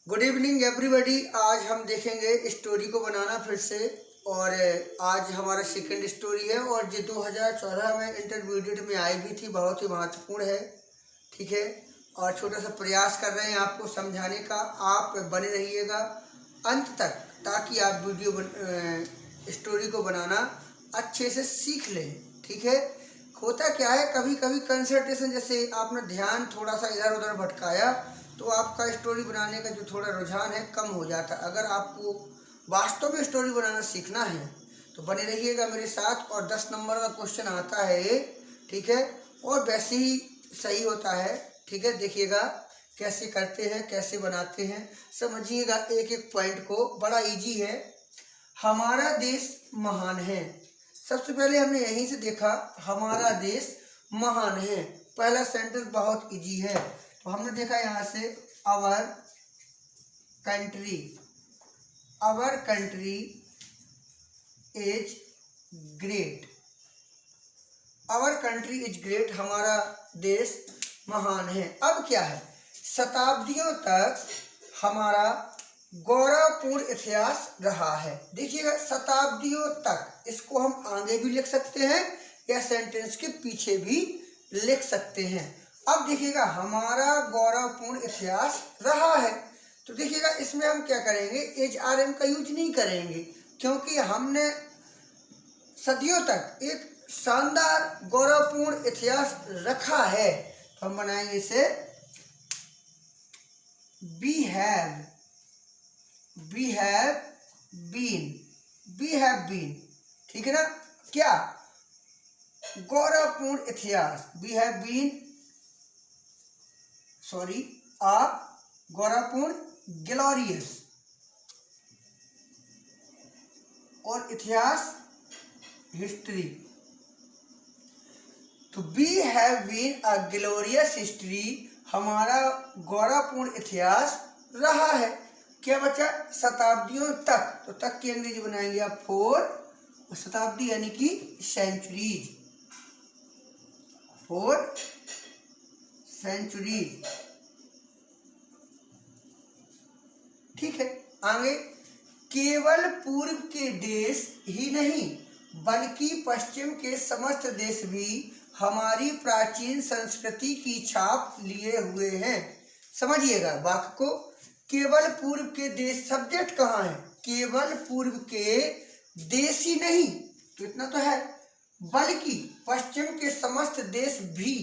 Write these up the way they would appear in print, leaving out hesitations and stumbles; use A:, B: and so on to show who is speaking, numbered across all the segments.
A: Good evening everybody. आज हम देखेंगे स्टोरी को बनाना फिर से। और आज हमारा सेकंड स्टोरी है और जो 2014 में इंटरमीडिएट में आई भी थी, बहुत ही महत्वपूर्ण है। ठीक है, और छोटा सा प्रयास कर रहे हैं आपको समझाने का। आप बने रहिएगा अंत तक ताकि आप स्टोरी को बनाना अच्छे से सीख लें। ठीक है, होता क्या है, कभी कभी कंसंट्रेशन, जैसे आपने ध्यान थोड़ा सा इधर उधर भटकाया तो आपका स्टोरी बनाने का जो थोड़ा रुझान है कम हो जाता है। अगर आपको वास्तव में स्टोरी बनाना सीखना है तो बने रहिएगा मेरे साथ। और 10 नंबर का क्वेश्चन आता है, ठीक है, और वैसे ही सही होता है। ठीक है, देखिएगा कैसे करते हैं, कैसे बनाते हैं, समझिएगा एक एक पॉइंट को। बड़ा इजी है। हमारा देश महान है। सबसे पहले हमने यहीं से देखा, हमारा देश महान है। पहला सेंटेंस बहुत इजी है। तो हमने देखा यहाँ से our country is great. Our country is great, हमारा देश महान है। अब क्या है, शताब्दियों तक हमारा गौरवपूर्ण इतिहास रहा है। देखिएगा शताब्दियों तक, इसको हम आगे भी लिख सकते हैं या सेंटेंस के पीछे भी लिख सकते हैं। अब देखिएगा हमारा गौरवपूर्ण इतिहास रहा है, तो देखिएगा इसमें हम क्या करेंगे, एच आर एम का यूज नहीं करेंगे क्योंकि हमने सदियों तक एक शानदार गौरवपूर्ण इतिहास रखा है। तो हम बनाएंगे इसे वी हैव बीन। ठीक है ना, क्या गौरवपूर्ण इतिहास, वी हैव बीन आ गौरवपूर्ण, ग्लोरियस, और इतिहास हिस्ट्री। तो we have been a glorious history, हमारा गौरवपूर्ण इतिहास रहा है। क्या बचा, शताब्दियों तक। तो तक की अंग्रेजी बनाएंगे आप 4, और शताब्दी यानी कि सेंचुरीज, 4 सेंचुरीज। ठीक है, आगे, केवल पूर्व के देश ही नहीं बल्कि पश्चिम के समस्त देश भी हमारी प्राचीन संस्कृति की छाप लिए हुए हैं। समझिएगा वाक्य को, केवल पूर्व के देश, सब्जेक्ट कहाँ है, केवल पूर्व के देश ही नहीं, तो इतना तो है, बल्कि पश्चिम के समस्त देश भी,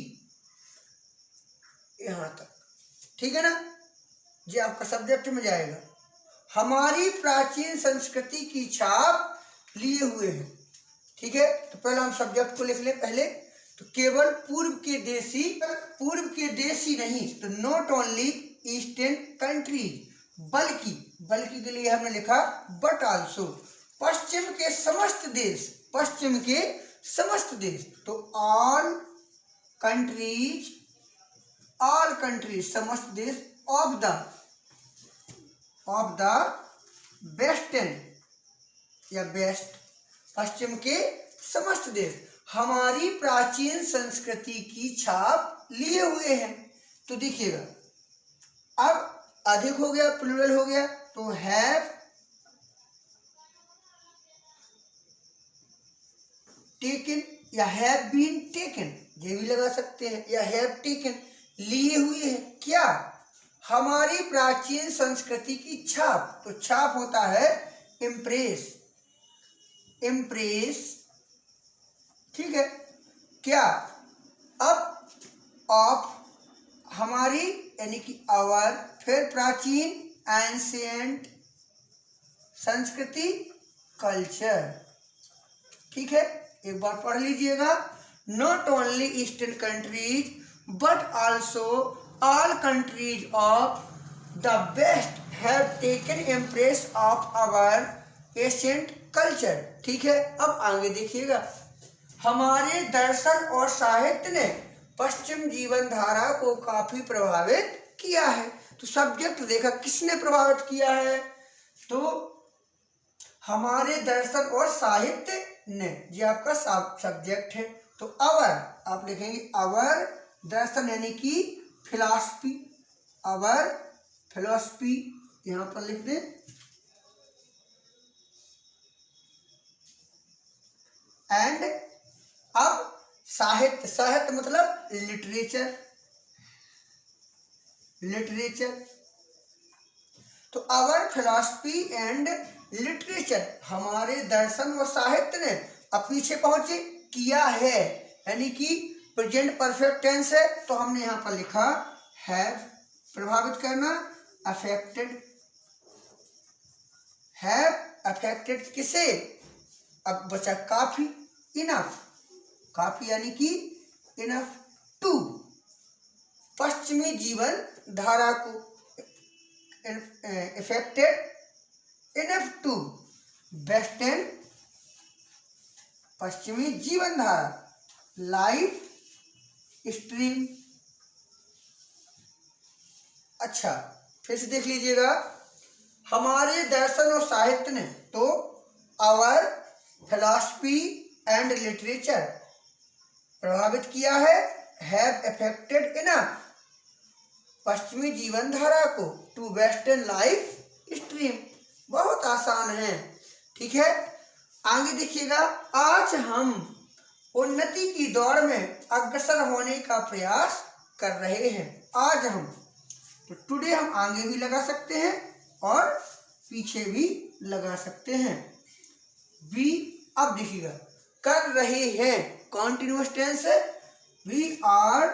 A: यहां तक। ठीक है ना, ये आपका सब्जेक्ट में जाएगा। हमारी प्राचीन संस्कृति की छाप लिए हुए हैं। ठीक है, तो पहले हम सब्जेक्ट को लिख लें पहले। तो केवल पूर्व के देश ही नहीं, तो नॉट ओनली ईस्टर्न कंट्रीज, बल्कि के लिए हमने लिखा बट आल्सो, पश्चिम के समस्त देश, तो ऑल कंट्रीज समस्त देश, ऑफ द वेस्टर्न या बेस्ट, पश्चिम के समस्त देश हमारी प्राचीन संस्कृति की छाप लिए हुए हैं। तो देखिएगा अब अधिक हो गया, प्लूरल हो गया, तो हैव टेकन या हैव बीन टेकन, ये भी लगा सकते हैं, या हैव टेकन, लिए हुए हैं। क्या, हमारी प्राचीन संस्कृति की छाप। तो छाप होता है इम्प्रेस, ठीक है। क्या, अब ऑफ, हमारी यानी कि आवर, फिर प्राचीन एंशिएंट, संस्कृति कल्चर। ठीक है, एक बार पढ़ लीजिएगा, not only eastern countries but also all countries of the west have taken impress of our ancient culture. ठीक है, अब आगे देखिएगा, हमारे दर्शन और साहित्य ने पश्चिम जीवन धारा को काफी प्रभावित किया है। तो सब्जेक्ट देखा किसने प्रभावित किया है, तो हमारे दर्शन और साहित्य ने, ये आपका सब्जेक्ट है। तो अवर आप लिखेंगे, अवर दर्शन यानी कि फिलॉसफी, अवर फिलॉसफी यहाँ पर लिख दें। एंड अब साहित्य, साहित्य मतलब लिटरेचर, लिटरेचर। तो आवर फिलॉसफी एंड लिटरेचर, हमारे दर्शन और साहित्य ने अब पीछे पहुंचे किया है, यानी कि प्रेजेंट परफेक्ट टेंस है, तो हमने यहाँ पर लिखा हैव, प्रभावित करना, अफेक्टेड, हैव अफेक्टेड किसे, अब बचा काफी, इनफ, काफी यानी कि इनफ टू, पश्चिमी जीवन धारा को, इफेक्टेड इनफ टू वेस्टर्न, पश्चिमी जीवन धारा, लाइफ स्ट्रीम। अच्छा, फिर से देख लीजिएगा, हमारे दर्शन और साहित्य ने, तो आवर फिलॉसफी एंड लिटरेचर प्रभावित किया है, हैव अफेक्टेड इनफ पश्चिमी जीवन धारा को, टू वेस्टर्न लाइफ स्ट्रीम। बहुत आसान है, ठीक है। आगे देखिएगा, आज हम उन्नति की दौड़ में अग्रसर होने का प्रयास कर रहे हैं। आज हम, तो टुडे हम आगे भी लगा सकते हैं और पीछे भी लगा सकते हैं। वी, अब देखिएगा, कर रहे हैं कॉन्टिन्यूअस टेंस है, वी आर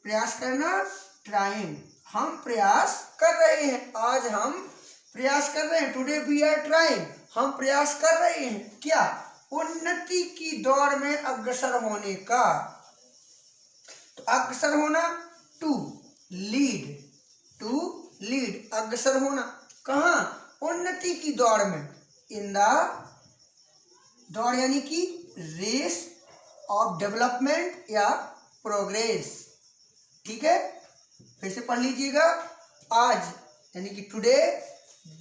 A: प्रयास करना, ट्राइंग, हम प्रयास कर रहे हैं, आज हम प्रयास कर रहे हैं, टुडे वी आर ट्राइंग, हम प्रयास कर रहे हैं क्या, उन्नति की दौड़ में अग्रसर होने का। तो अग्रसर होना, टू लीड, टू लीड, अग्रसर होना कहाँ, उन्नति की दौड़ में, इन द, दौड़ यानी कि रेस ऑफ डेवलपमेंट या प्रोग्रेस, ठीक है। फिर से पढ़ लीजिएगा, आज यानी कि टुडे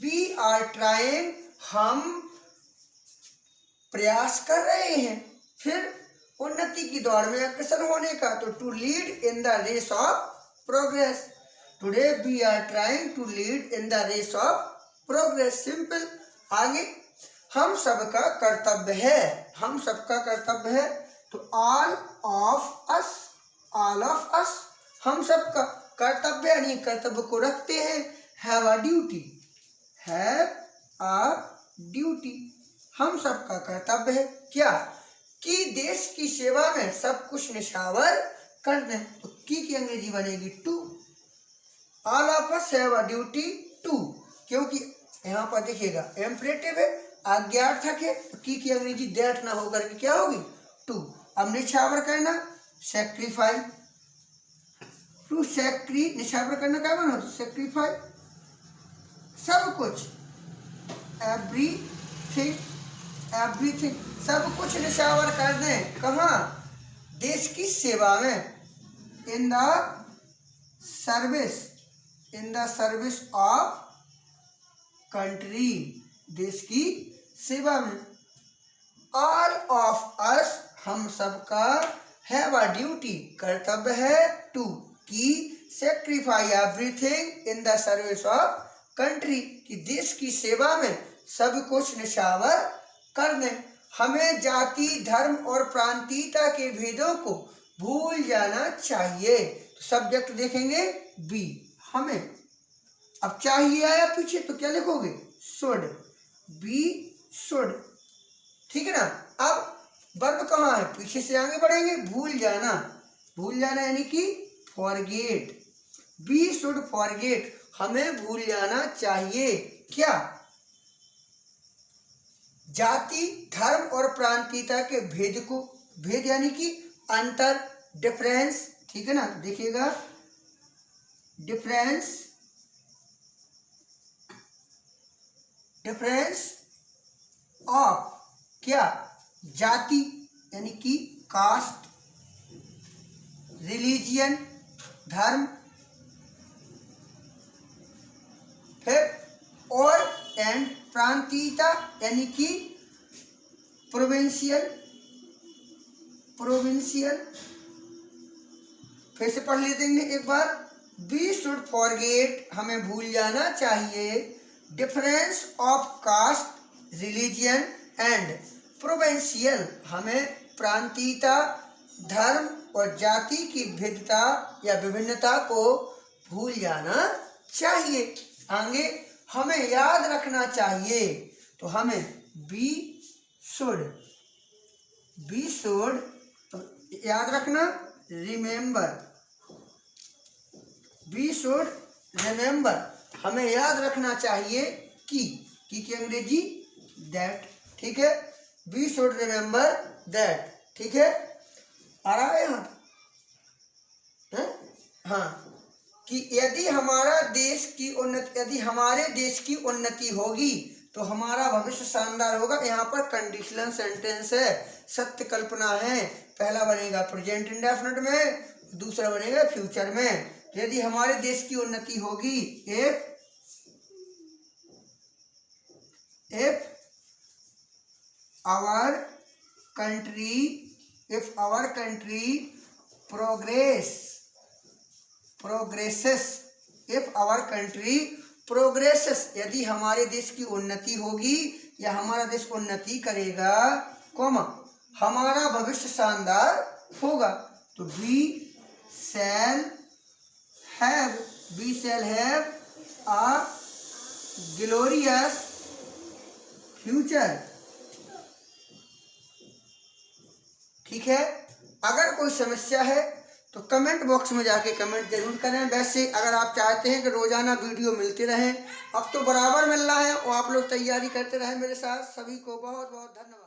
A: वी आर ट्राइंग, हम प्रयास कर रहे हैं, फिर उन्नति की दौड़ में अग्रसर होने का, तो to lead in the race of progress, today we are trying to lead in the race of progress, simple. आगे, हम सबका कर्तव्य है, हम सबका कर्तव्य है, तो all of us, all of अस, हम सबका कर्तव्य यानी कर्तव्य को रखते हैं, have a duty, have a duty, हम सबका कर्तव्य है क्या, कि देश की सेवा में सब कुछ निछावर कर दें, तो की अंग्रेजी बनेगी to, all of us have a duty to, क्योंकि यहाँ पर देखिएगा इम्परेटिव है, आज्ञार्थक है, तो की अंग्रेजी दैट ना होकर के क्या होगी, टू। अब निछावर करना, सेक्रीफाई, टू सेक्री, निछावर करना क्या बना, सेक्रीफाई, सब कुछ, एवरीथिंग, एवरीथिंग, सब कुछ निछावर कर दें, कहाँ, देश की सेवा में, in the service, in the service of country, देश की सेवा में। ऑल ऑफ अस, हम सबका, हैव अ ड्यूटी, कर्तव्य है, टू, की, sacrifice everything in the service of country, कि देश की सेवा में सब कुछ निछावर कर दें। हमें जाति, धर्म और प्रांतीयता के भेदों को भूल जाना चाहिए, तो सब्जेक्ट देखेंगे बी, हमें। अब चाहिए आया पीछे, तो क्या लिखोगे, शुड, बी शुड, ठीक है ना। अब वर्ब कहाँ है, पीछे से आगे बढ़ेंगे, भूल जाना, भूल जाना यानी कि फॉरगेट, वी शुड फॉरगेट, हमें भूल जाना चाहिए क्या, जाति, धर्म और प्रांतीयता के भेद को, भेद यानी कि अंतर, डिफरेंस, ठीक है ना, देखिएगा, डिफरेंस, डिफरेंस ऑफ क्या, जाति यानी कि कास्ट, रिलीजियन, धर्म, फिर और एंड प्रांतीयता यानी कि प्रोविंशियल, प्रोविंशियल। फिर से पढ़ लेते हैं एक बार, वी शुड फॉरगेट, हमें भूल जाना चाहिए, difference of caste, religion and provincial, हमें प्रांतीयता, धर्म और जाति की भिन्नता या विभिन्नता को भूल जाना चाहिए। आगे हमें याद रखना चाहिए, तो हमें बी शुड तो याद रखना, रिमेंबर, बी शुड रिमेंबर, हमें याद रखना चाहिए की अंग्रेजी दैट, ठीक है, वी शुड रिमेंबर दैट, ठीक है, आ रहा है यहाँ, हाँ, कि यदि हमारे देश की उन्नति होगी तो हमारा भविष्य शानदार होगा। यहाँ पर कंडीशनल सेंटेंस है, सत्य कल्पना है। पहला बनेगा प्रेजेंट इंडेफिनिट में, दूसरा बनेगा फ्यूचर में। यदि हमारे देश की उन्नति होगी, if our country progresses, यदि हमारे देश की उन्नति होगी या हमारा देश उन्नति करेगा, हमारा भविष्य शानदार होगा, तो we shall have a glorious future, ठीक है। अगर कोई समस्या है तो कमेंट बॉक्स में जाके कमेंट जरूर करें। वैसे अगर आप चाहते हैं कि रोजाना वीडियो मिलते रहें, अब तो बराबर मिल रहा है, और आप लोग तैयारी करते रहें मेरे साथ। सभी को बहुत बहुत धन्यवाद।